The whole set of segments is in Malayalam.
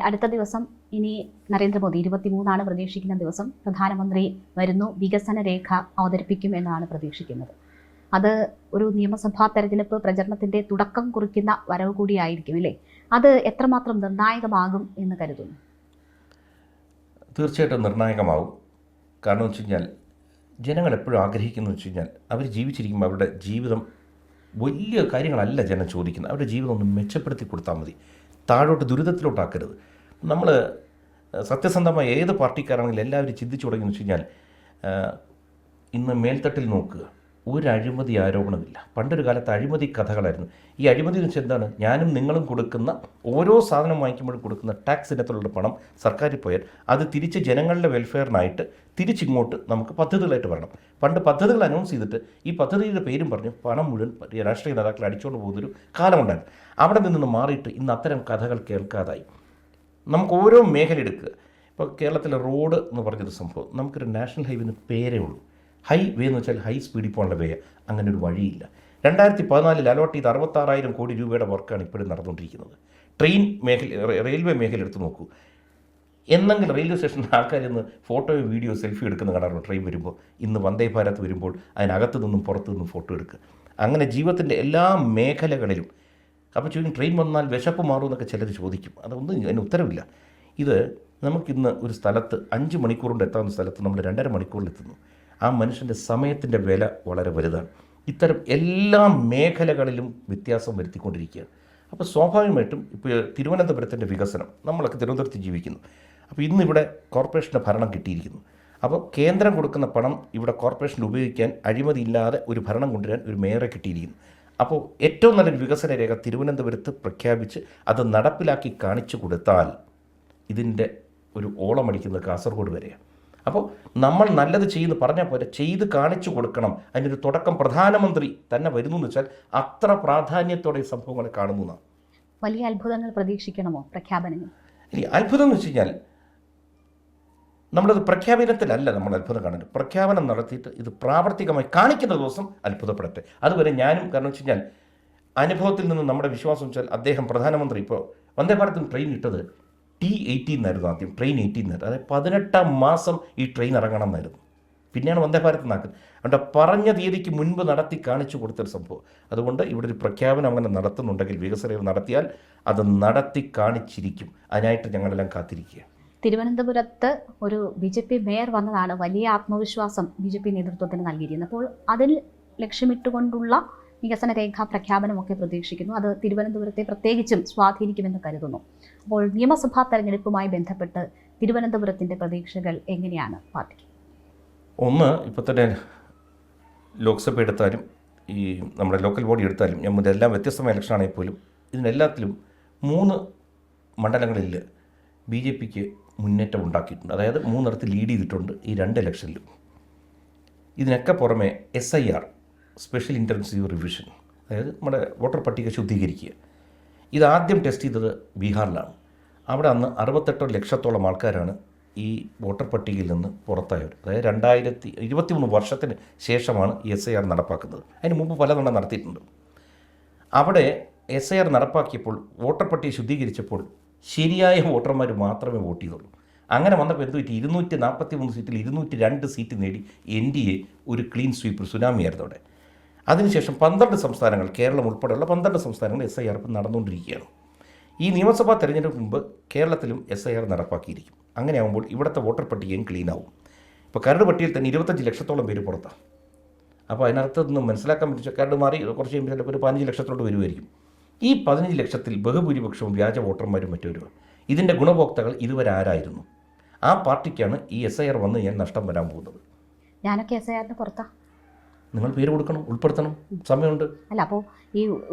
അടുത്ത ദിവസം ഇനി നരേന്ദ്രമോദി 23 പ്രതീക്ഷിക്കുന്ന ദിവസം പ്രധാനമന്ത്രി വരുന്നു, വികസന രേഖ അവതരിപ്പിക്കും എന്നാണ് പ്രതീക്ഷിക്കുന്നത്. അത് ഒരു നിയമസഭാ തെരഞ്ഞെടുപ്പ് പ്രചരണത്തിന്റെ തുടക്കം കുറിക്കുന്ന വരവ് കൂടിയായിരിക്കും അല്ലേ? അത് എത്രമാത്രം നിർണായകമാകും എന്ന് കരുതുന്നു? തീർച്ചയായിട്ടും നിർണായകമാവും. കാരണം വെച്ച് കഴിഞ്ഞാൽ ജനങ്ങൾ എപ്പോഴും ആഗ്രഹിക്കുന്നത് വെച്ച് കഴിഞ്ഞാൽ അവർ ജീവിച്ചിരിക്കുമ്പോൾ അവരുടെ ജീവിതം വലിയ കാര്യങ്ങളല്ല ജനം ചോദിക്കുന്നത്. അവരുടെ ജീവിതം ഒന്ന് മെച്ചപ്പെടുത്തി കൊടുത്താൽ മതി, താഴോട്ട് ദുരിതത്തിലോട്ടാക്കരുത്. നമ്മൾ സത്യസന്ധമായ ഏത് പാർട്ടിക്കാരാണെങ്കിലും എല്ലാവരും ചിന്തിച്ചു തുടങ്ങിയെന്ന് വെച്ച് കഴിഞ്ഞാൽ ഇന്ന് മേൽത്തട്ടിൽ നോക്കുക, ഒരു അഴിമതി ആരോപണമില്ല. പണ്ടൊരു കാലത്ത് അഴിമതി കഥകളായിരുന്നു. ഈ അഴിമതി എന്ന് വെച്ചാൽ എന്താണ്? ഞാനും നിങ്ങളും കൊടുക്കുന്ന ഓരോ സാധനം വാങ്ങിക്കുമ്പോഴും കൊടുക്കുന്ന ടാക്സ് ഇനത്തിലുള്ള പണം സർക്കാരിൽ പോയാൽ അത് തിരിച്ച് ജനങ്ങളുടെ വെൽഫെയറിനായിട്ട് തിരിച്ചിങ്ങോട്ട് നമുക്ക് പദ്ധതികളായിട്ട് വരണം. പണ്ട് പദ്ധതികൾ അനൗൺസ് ചെയ്തിട്ട് ഈ പദ്ധതിയുടെ പേരും പറഞ്ഞ് പണം മുഴുവൻ രാഷ്ട്രീയ നേതാക്കൾ അടിച്ചുകൊണ്ട് പോകുന്നൊരു കാലമുണ്ടായിരുന്നു. അവിടെ നിന്ന് മാറിയിട്ട് ഇന്ന് അത്തരം കഥകൾ കേൾക്കാതായി. നമുക്ക് ഓരോ മേഖല എടുക്കുക. ഇപ്പോൾ കേരളത്തിലെ റോഡ് എന്ന് പറഞ്ഞൊരു സംഭവം, നമുക്കൊരു നാഷണൽ ഹൈവേന്ന് പേരേ ഉള്ളൂ. ഹൈവേ എന്ന് വെച്ചാൽ ഹൈ സ്പീഡിൽ പോകാനുള്ള വേ, അങ്ങനെ ഒരു വഴിയില്ല. 2014 അലോട്ട് ചെയ്ത് 66,000 കോടി രൂപയുടെ വർക്കാണ് ഇപ്പോഴും നടന്നുകൊണ്ടിരിക്കുന്നത്. ട്രെയിൻ മേഖല, റെയിൽവേ മേഖല എടുത്ത് നോക്കൂ. എന്നെങ്കിലും റെയിൽവേ സ്റ്റേഷനിൽ ആൾക്കാരിന്ന് ഫോട്ടോയോ വീഡിയോ സെൽഫി എടുക്കുന്ന കാണാറുണ്ട്. ട്രെയിൻ വരുമ്പോൾ, ഇന്ന് വന്ദേ ഭാരത് വരുമ്പോൾ അതിനകത്തു നിന്നും പുറത്തു നിന്നും ഫോട്ടോ എടുക്കുക. അങ്ങനെ ജീവിതത്തിൻ്റെ എല്ലാ മേഖലകളിലും. അപ്പോൾ ചോദിക്കും ട്രെയിൻ വന്നാൽ വിശപ്പ് മാറുമെന്നൊക്കെ ചിലർ ചോദിക്കും. അതൊന്നും അതിന് ഉത്തരവില്ല. ഇത് നമുക്കിന്ന് ഒരു സ്ഥലത്ത് 5 മണിക്കൂർ കൊണ്ട് എത്താവുന്ന സ്ഥലത്ത് നമ്മൾ 2.5 മണിക്കൂറിൽ എത്തുന്നു. ആ മനുഷ്യൻ്റെ സമയത്തിൻ്റെ വില വളരെ വലുതാണ്. ഇത്തരം എല്ലാ മേഖലകളിലും വ്യത്യാസം വരുത്തിക്കൊണ്ടിരിക്കുകയാണ്. അപ്പോൾ സ്വാഭാവികമായിട്ടും ഇപ്പോൾ തിരുവനന്തപുരത്തിൻ്റെ വികസനം, നമ്മളൊക്കെ തിരുവനന്തപുരത്ത് ജീവിക്കുന്നു. അപ്പോൾ ഇന്നിവിടെ കോർപ്പറേഷൻ്റെ ഭരണം കിട്ടിയിരിക്കുന്നു. അപ്പോൾ കേന്ദ്രം കൊടുക്കുന്ന പണം ഇവിടെ കോർപ്പറേഷനിൽ ഉപയോഗിക്കാൻ അഴിമതിയില്ലാതെ ഒരു ഭരണം കൊണ്ടുവരാൻ ഒരു മേയറെ കിട്ടിയിരിക്കുന്നു. അപ്പോൾ ഏറ്റവും നല്ലൊരു വികസന രേഖ തിരുവനന്തപുരത്ത് പ്രഖ്യാപിച്ച് അത് നടപ്പിലാക്കി കാണിച്ചു കൊടുത്താൽ ഇതിൻ്റെ ഒരു ഓളമടിക്കുന്നത് കാസർഗോഡ് വരെയാണ്. അപ്പോൾ നമ്മൾ നല്ലത് ചെയ്യുന്നു പറഞ്ഞാൽ പോലെ ചെയ്ത് കാണിച്ചു കൊടുക്കണം. അതിനൊരു തുടക്കം പ്രധാനമന്ത്രി തന്നെ വരുന്നു എന്ന് വെച്ചാൽ അത്ര പ്രാധാന്യത്തോടെ ഈ സംഭവങ്ങളെ കാണുന്നതാണ്. വലിയ അത്ഭുതങ്ങൾ പ്രതീക്ഷിക്കണമോ പ്രഖ്യാപനങ്ങൾ? ഇല്ല, അത്ഭുതം എന്ന് വെച്ച് കഴിഞ്ഞാൽ നമ്മളത് പ്രഖ്യാപനത്തിലല്ല നമ്മൾ അത്ഭുതം കാണുന്നത്. പ്രഖ്യാപനം നടത്തിയിട്ട് ഇത് പ്രാവർത്തികമായി കാണിക്കുന്ന ദിവസം അത്ഭുതപ്പെടട്ടെ. അതുവരെ ഞാനും, കാരണം വെച്ച് കഴിഞ്ഞാൽ അനുഭവത്തിൽ നിന്ന് നമ്മുടെ വിശ്വാസം വെച്ചാൽ അദ്ദേഹം പ്രധാനമന്ത്രി ഇപ്പോൾ വന്ദേ ഭാരതിന് ട്രെയിൻ ഇട്ടത് T18 എന്നായിരുന്നു ആദ്യം, ട്രെയിൻ 18 എന്നായിരുന്നു. അതായത് 18-ാം മാസം ഈ ട്രെയിൻ ഇറങ്ങണം എന്നായിരുന്നു. പിന്നെയാണ് വന്ദേ ഭാരത് നാക്കുന്നത്. അതുകൊണ്ട് പറഞ്ഞ തീയതിക്ക് മുൻപ് നടത്തി കാണിച്ചു കൊടുത്തൊരു സംഭവം. അതുകൊണ്ട് ഇവിടെ ഒരു പ്രഖ്യാപനം അങ്ങനെ നടത്തുന്നുണ്ടെങ്കിൽ, വികസനം നടത്തിയാൽ അത് നടത്തി കാണിച്ചിരിക്കും. അതിനായിട്ട് ഞങ്ങളെല്ലാം കാത്തിരിക്കുക. തിരുവനന്തപുരത്ത് ഒരു BJP മേയർ വന്നതാണ് വലിയ ആത്മവിശ്വാസം BJP നേതൃത്വത്തിന് നൽകിയിരിക്കുന്നത്. അപ്പോൾ അതിൽ ലക്ഷ്യമിട്ടുകൊണ്ടുള്ള വികസന രേഖാ പ്രഖ്യാപനമൊക്കെ പ്രതീക്ഷിക്കുന്നു. അത് തിരുവനന്തപുരത്തെ പ്രത്യേകിച്ചും സ്വാധീനിക്കുമെന്ന് കരുതുന്നു. അപ്പോൾ നിയമസഭാ തെരഞ്ഞെടുപ്പുമായി ബന്ധപ്പെട്ട് തിരുവനന്തപുരത്തിൻ്റെ പ്രതീക്ഷകൾ എങ്ങനെയാണ് പാർട്ടിക്ക്? ഒന്ന്, ഇപ്പോൾ തന്നെ ലോക്സഭ എടുത്താലും ഈ നമ്മുടെ ലോക്കൽ ബോഡി എടുത്താലും, ഇതെല്ലാം വ്യത്യസ്തമായ ഇലക്ഷൻ ആണെങ്കിൽ പോലും ഇതിനെല്ലാത്തിലും 3 മണ്ഡലങ്ങളിൽ BJPക്ക് മുന്നേറ്റം ഉണ്ടാക്കിയിട്ടുണ്ട്. അതായത് 3 ലീഡ് ചെയ്തിട്ടുണ്ട് ഈ 2 ഇലക്ഷനിലും. ഇതിനൊക്കെ പുറമെ SIR, സ്പെഷ്യൽ ഇൻറ്റൻസീവ് റിവിഷൻ, അതായത് നമ്മുടെ വോട്ടർ പട്ടിക ശുദ്ധീകരിക്കുക, ഇതാദ്യം ടെസ്റ്റ് ചെയ്തത് ബീഹാറിലാണ്. അവിടെ അന്ന് 68 ലക്ഷത്തോളം ആൾക്കാരാണ് ഈ വോട്ടർ പട്ടികയിൽ നിന്ന് പുറത്തായവർ. അതായത് 2023 വർഷത്തിന് ശേഷമാണ് ഈ SIR നടപ്പാക്കുന്നത്. അതിന് മുമ്പ് പലതവണ നടത്തിയിട്ടുണ്ട്. അവിടെ SIR നടപ്പാക്കിയപ്പോൾ വോട്ടർ പട്ടിക ശുദ്ധീകരിച്ചപ്പോൾ ശരിയായ വോട്ടർമാർ മാത്രമേ വോട്ട് ചെയ്തുള്ളൂ. അങ്ങനെ വന്നപ്പോൾ എന്ത് പറ്റി? 243 സീറ്റിൽ 202 സീറ്റ് നേടി NDA ഒരു ക്ലീൻ സ്വീപ്പ് സുനാമിയായിരുന്നു അവിടെ. അതിനുശേഷം 12 സംസ്ഥാനങ്ങൾ, കേരളം ഉൾപ്പെടെയുള്ള 12 സംസ്ഥാനങ്ങൾ SIR നടന്നുകൊണ്ടിരിക്കുകയാണ്. ഈ നിയമസഭാ തെരഞ്ഞെടുപ്പ് മുമ്പ് കേരളത്തിലും SIR നടപ്പാക്കിയിരിക്കും. അങ്ങനെയാകുമ്പോൾ ഇവിടുത്തെ വോട്ടർ പട്ടികയും ക്ലീൻ ആവും. ഇപ്പോൾ കരട് പട്ടികയിൽ തന്നെ 25 ലക്ഷത്തോളം പേര് പുറത്താണ്. അപ്പോൾ അതിനകത്തുനിന്ന് മനസ്സിലാക്കാൻ പറ്റും കരട് മാറി കുറച്ച് കഴിയുമ്പോൾ ചിലപ്പോൾ ഒരു 15 ലക്ഷത്തോട്ട് വരുമായിരിക്കും. ഈ 15 ലക്ഷത്തിൽ ബഹുഭൂരിപക്ഷവും വ്യാജ വോട്ടർമാരും മറ്റവരും. ഇതിൻ്റെ ഗുണഭോക്താക്കൾ ഇതുവരെ ആരായിരുന്നു? ആ പാർട്ടിക്കാണ് ഈ SIR വന്ന് ഞാൻ നഷ്ടം വരാൻ പോകുന്നത്. ഞാനൊക്കെ SIRന് പുറത്താ. നിങ്ങൾ പേര് കൊടുക്കണം, ഉൾപ്പെടുത്തണം, സമയമുണ്ട്. അല്ല, അപ്പോൾ ഈ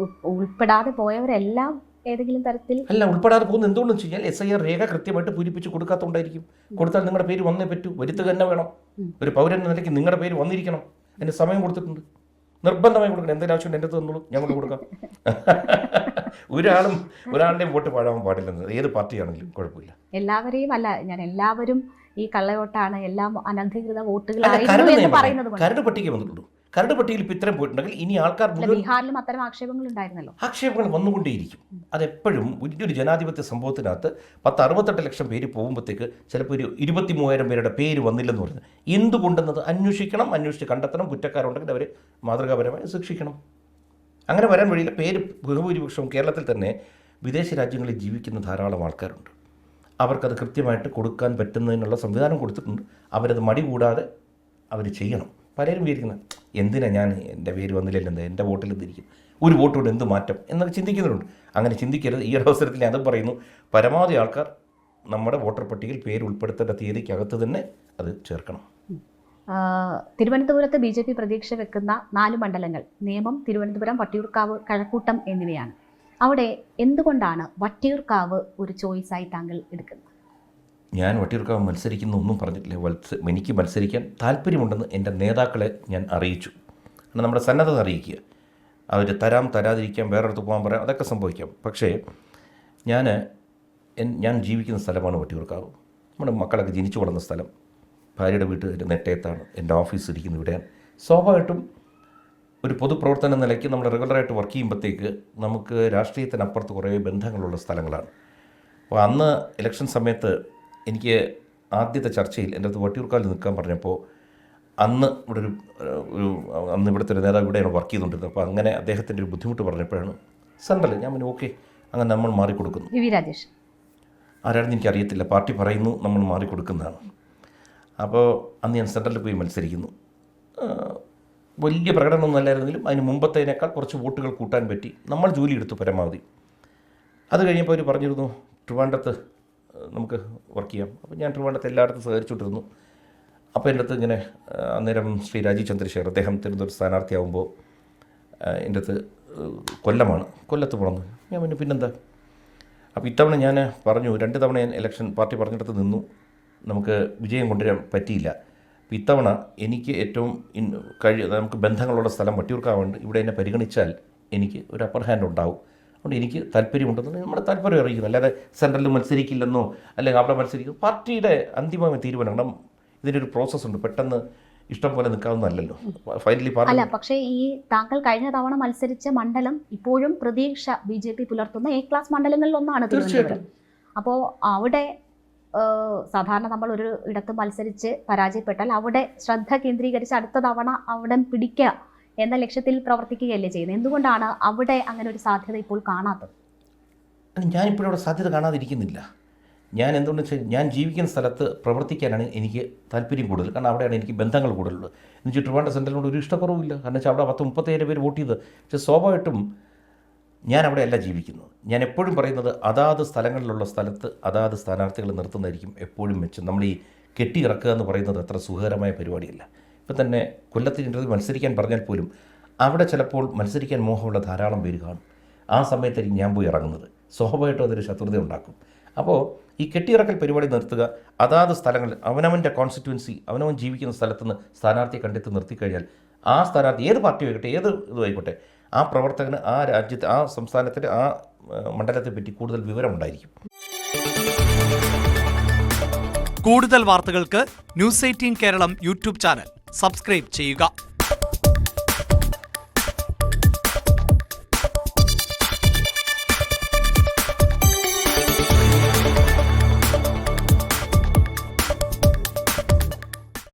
ഉൾപ്പെടാതെ പോയവരെല്ലാം ഏതെങ്കിലും തരത്തിൽ അല്ല, ഉൾപ്പെടാതെ പോകുന്നത് എന്തുകൊണ്ടെന്ന് വെച്ച് കഴിഞ്ഞാൽ SIR രേഖ കൃത്യമായിട്ട് പൂരിപ്പിച്ച് കൊടുക്കാത്തതുകൊണ്ടായിരിക്കും. കൊടുത്താൽ നിങ്ങളുടെ പേര് വന്നേ പറ്റൂ, വരുത്തുക തന്നെ വേണം. ഒരു പൗരൻ എന്ന നിലയ്ക്ക് നിങ്ങളുടെ പേര് വന്നിരിക്കണം. അതിന് സമയം കൊടുത്തിട്ടുണ്ട്, നിർബന്ധമായി കൊടുക്കണം. എന്തെങ്കിലും ആവശ്യമുണ്ട് എൻ്റെ അടുത്ത് തന്നോളൂ, ഞങ്ങൾ കൊടുക്കാം. ഒരാളുടെയും വോട്ട് പാഴാൻ പാടില്ലെന്ന്, ഏത് പാർട്ടിയാണെങ്കിലും കുഴപ്പമില്ല. എല്ലാവരെയും അല്ല, ഞാൻ എല്ലാവരും ഈ കള്ളവോട്ടാണ്, എല്ലാം അനധികൃത വോട്ടുകളായിരുന്നു എന്ന് പറയുന്നത്. കരട് പട്ടിക വന്നിട്ടുള്ളൂ. കരട് പട്ടികയിൽ ഇപ്പോൾ ഇത്രയും പോയിട്ടുണ്ടെങ്കിൽ ഇനി ആൾക്കാർ അല്ല, മുഴുവൻ ബീഹാറിലും അത്തരം ആക്ഷേപങ്ങൾ ഉണ്ടായിരുന്നല്ലോ. ആക്ഷേപങ്ങൾ വന്നുകൊണ്ടേയിരിക്കും. അതെപ്പോഴും വലിയൊരു ജനാധിപത്യ സംഭവത്തിനകത്ത് 68 ലക്ഷം പേര് പോകുമ്പോഴത്തേക്ക് ചിലപ്പോൾ ഒരു 23,000 പേരുടെ പേര് വന്നില്ലെന്ന് പറയുന്നത് എന്തുകൊണ്ടെന്നത് അന്വേഷിക്കണം, അന്വേഷിച്ച് കണ്ടെത്തണം, കുറ്റക്കാരുണ്ടെങ്കിൽ അവരെ മാതൃകാപരമായി ശിക്ഷിക്കണം. അങ്ങനെ വരാൻ വഴിയില്ല. പേര് ബഹുഭൂരിപക്ഷവും കേരളത്തിൽ തന്നെ വിദേശ രാജ്യങ്ങളിൽ ജീവിക്കുന്ന ധാരാളം ആൾക്കാരുണ്ട്. അവർക്കത് കൃത്യമായിട്ട് കൊടുക്കാൻ പറ്റുന്നതിനുള്ള സംവിധാനം കൊടുത്തിട്ടുണ്ട്. അവരത് മടി കൂടാതെ അവർ ചെയ്യണം. പലരും വിചാരിക്കുന്നത് എന്തിനാ ഞാൻ എൻ്റെ പേര് വന്നില്ലല്ലോ, എന്താ എൻ്റെ വോട്ടിൽ എന്തിരിക്കും, ഒരു വോട്ട് കൊണ്ട് എന്ത് മാറ്റം എന്നൊക്കെ ചിന്തിക്കുന്നവരുണ്ട്. അങ്ങനെ ചിന്തിക്കരുത്. ഈ ഒരു അവസരത്തിൽ ഞാൻ അത് പറയുന്നു, പരമാവധി ആൾക്കാർ നമ്മുടെ വോട്ടർ പട്ടികയിൽ പേര് ഉൾപ്പെടുത്തേണ്ട തീയതിക്കകത്ത് തന്നെ അത് ചേർക്കണം. തിരുവനന്തപുരത്ത് BJP പ്രതീക്ഷ വെക്കുന്ന 4 മണ്ഡലങ്ങൾ നേമം, തിരുവനന്തപുരം, വട്ടിയൂർക്കാവ്, കഴക്കൂട്ടം എന്നിവയാണ്. അവിടെ എന്തുകൊണ്ടാണ് വട്ടിയൂർക്കാവ് ഒരു ചോയ്സായി താങ്കൾ എടുക്കുന്നത്? ഞാൻ വട്ടിയൂർക്കാവ് മത്സരിക്കുന്ന ഒന്നും പറഞ്ഞിട്ടില്ല. എനിക്ക് മത്സരിക്കാൻ താല്പര്യമുണ്ടെന്ന് എൻ്റെ നേതാക്കളെ ഞാൻ അറിയിച്ചു. കാരണം നമ്മുടെ സന്നദ്ധത അറിയിക്കുക. അവർ തരാതിരിക്കാം, വേറൊരിടത്ത് പോകാൻ പറയാം, അതൊക്കെ സംഭവിക്കാം. പക്ഷേ ഞാൻ ജീവിക്കുന്ന സ്ഥലമാണ് വട്ടിയൂർക്കാവ്. നമ്മുടെ മക്കളൊക്കെ ജനിച്ചു വളർന്ന സ്ഥലം. ഭാര്യയുടെ വീട്ടുകാർ നെട്ടയത്താണ്. എൻ്റെ ഓഫീസ് ഇരിക്കുന്നത് ഇവിടെയാണ്. സ്വാഭാവികമായിട്ടും ഒരു പൊതുപ്രവർത്തന നിലയ്ക്ക് നമ്മൾ റെഗുലറായിട്ട് വർക്ക് ചെയ്യുമ്പോഴത്തേക്ക് നമുക്ക് രാഷ്ട്രീയത്തിനപ്പുറത്ത് കുറേ ബന്ധങ്ങളുള്ള സ്ഥലങ്ങളാണ്. അപ്പോൾ അന്ന് ഇലക്ഷൻ സമയത്ത് എനിക്ക് ആദ്യത്തെ ചർച്ചയിൽ എൻ്റെ അടുത്ത് വട്ടിയൂർക്കാവിൽ നിൽക്കാൻ പറഞ്ഞപ്പോൾ അന്ന് ഇവിടുത്തെ ഒരു നേതാവ് ഇവിടെയാണ് വർക്ക് ചെയ്തുകൊണ്ടിരുന്നത്. അപ്പോൾ അങ്ങനെ അദ്ദേഹത്തിൻ്റെ ഒരു ബുദ്ധിമുട്ട് പറഞ്ഞപ്പോഴാണ് സെൻട്രൽ ഞാൻ പിന്നെ ഓക്കെ അങ്ങനെ നമ്മൾ മാറിക്കൊടുക്കുന്നു. വി രാജേഷ് ആരാണെന്ന് എനിക്കറിയത്തില്ല. പാർട്ടി പറയുന്നു നമ്മൾ മാറിക്കൊടുക്കുന്നതാണ്. അപ്പോൾ അന്ന് ഞാൻ സെൻട്രലിൽ പോയി മത്സരിക്കുന്നു. വലിയ പ്രകടനമൊന്നും അല്ലായിരുന്നെങ്കിലും അതിന് മുമ്പത്തേനേക്കാൾ കുറച്ച് വോട്ടുകൾ കൂട്ടാൻ പറ്റി. നമ്മൾ ജോലി എടുത്തു പരമാവധി. അത് കഴിഞ്ഞപ്പോൾ അവർ പറഞ്ഞിരുന്നു ട്രിവാൻഡ്രത്ത് നമുക്ക് വർക്ക് ചെയ്യാം. അപ്പോൾ ഞാൻ ട്രിവാൻഡ്രത്ത് എല്ലായിടത്തും സഹകരിച്ചുകൊണ്ടിരുന്നു. അപ്പോൾ എൻ്റെ അടുത്ത് ഇങ്ങനെ അന്നേരം ശ്രീ രാജീവ് ചന്ദ്രശേഖർ അദ്ദേഹം തിരുവനന്തപുരം സ്ഥാനാർത്ഥിയാകുമ്പോൾ എൻ്റെ അടുത്ത് കൊല്ലത്ത് പോകണം. ഞാൻ പിന്നെന്താ. അപ്പോൾ ഇത്തവണ ഞാൻ പറഞ്ഞു 2 തവണ ഞാൻ ഇലക്ഷൻ പാർട്ടി പറഞ്ഞിടത്ത് നിന്നു. നമുക്ക് വിജയം കൊണ്ടുവരാൻ പറ്റിയില്ല. അപ്പോൾ ഇത്തവണ എനിക്ക് ഏറ്റവും നമുക്ക് ബന്ധങ്ങളുള്ള സ്ഥലം വട്ടിയൂർക്കാവുണ്ട്. ഇവിടെ എന്നെ പരിഗണിച്ചാൽ എനിക്ക് ഒരു അപ്പർ ഹാൻഡ് ഉണ്ടാവും. അതുകൊണ്ട് എനിക്ക് താല്പര്യമുണ്ടെന്ന് നമ്മുടെ താല്പര്യം അറിയിക്കുന്നു. അല്ലാതെ സെൻട്രലിൽ മത്സരിക്കില്ലെന്നോ അല്ലെങ്കിൽ അവിടെ മത്സരിക്കും. പാർട്ടിയുടെ അന്തിമമായ തീരുമാനം. കാരണം ഇതിനൊരു പ്രോസസ്സുണ്ട്. പെട്ടെന്ന് ഇഷ്ടം പോലെ നിൽക്കാവുന്നതല്ലല്ലോ. ഫൈനലി അല്ല, പക്ഷേ ഈ താങ്കൾ കഴിഞ്ഞ തവണ മത്സരിച്ച മണ്ഡലം ഇപ്പോഴും പ്രതീക്ഷ BJP പുലർത്തുന്ന A ക്ലാസ് മണ്ഡലങ്ങളിൽ ഒന്നാണ് തിരുവനന്തപുരം. അപ്പോൾ അവിടെ സാധാരണ നമ്മൾ ഒരു ഇടത്ത് മത്സരിച്ച് പരാജയപ്പെട്ടാൽ അവിടെ ശ്രദ്ധ കേന്ദ്രീകരിച്ച് അടുത്ത തവണ അവിടെ പിടിക്കുക എന്ന ലക്ഷ്യത്തിൽ പ്രവർത്തിക്കുകയല്ലേ ചെയ്യുന്നത്? എന്തുകൊണ്ടാണ് അവിടെ അങ്ങനെ ഒരു സാധ്യത ഇപ്പോൾ കാണാത്തത്? ഞാനിപ്പോഴും അവിടെ സാധ്യത കാണാതിരിക്കുന്നില്ല. ഞാൻ എന്തുകൊണ്ടെന്ന് വെച്ചാൽ ഞാൻ ജീവിക്കുന്ന സ്ഥലത്ത് പ്രവർത്തിക്കാനാണ് എനിക്ക് താല്പര്യം കൂടുതൽ. കാരണം അവിടെയാണ് എനിക്ക് ബന്ധങ്ങൾ കൂടുതലുള്ളത്. എന്ന് വെച്ചാൽ ട്രിവാൻഡ്രം സെൻട്രലിനോട് ഒരു ഇഷ്ടക്കുറവില്ല. കാരണം വെച്ചാൽ അവിടെ 37 പേര് വോട്ട് ചെയ്ത്. പക്ഷേ സ്വാഭാവികമായിട്ടും ഞാൻ അവിടെയല്ല ജീവിക്കുന്നത്. ഞാൻ എപ്പോഴും പറയുന്നത് അതാത് സ്ഥലങ്ങളിലുള്ള സ്ഥലത്ത് അതാത് സ്ഥാനാർത്ഥികൾ നിർത്തുന്നതായിരിക്കും എപ്പോഴും മെച്ചം. നമ്മൾ ഈ കെട്ടിയിറക്കുക എന്ന് പറയുന്നത് അത്ര സുഖകരമായ പരിപാടിയല്ല. ഇപ്പം തന്നെ കൊല്ലത്തിൻ്റെ മത്സരിക്കാൻ പറഞ്ഞാൽ പോലും അവിടെ ചിലപ്പോൾ മത്സരിക്കാൻ മോഹമുള്ള ധാരാളം പേര് കാണും. ആ സമയത്തായിരിക്കും ഞാൻ പോയി ഇറങ്ങുന്നത്. സ്വാഭാവികമായിട്ടും അതൊരു ശത്രുത ഉണ്ടാക്കും. അപ്പോൾ ഈ കെട്ടിയിറക്കൽ പരിപാടി നിർത്തുക, അതാത് സ്ഥലങ്ങളിൽ അവനവൻ്റെ കോൺസ്റ്റിറ്റ്യുവൻസി അവനവൻ ജീവിക്കുന്ന സ്ഥലത്തുനിന്ന് സ്ഥാനാർത്ഥിയെ കണ്ടെത്തി നിർത്തിക്കഴിഞ്ഞാൽ ആ സ്ഥാനാർത്ഥി ഏത് പാർട്ടി ആയിക്കോട്ടെ, ഏത് ഇതുമായിക്കോട്ടെ, ആ പ്രവർത്തകന് ആ രാജ്യത്തെ ആ സംസ്ഥാനത്തിൻ്റെ ആ മണ്ഡലത്തെ പറ്റി കൂടുതൽ വിവരമുണ്ടായിരിക്കും. കൂടുതൽ വാർത്തകൾക്ക് News 18 Keralam YouTube channel subscribe ചെയ്യുക.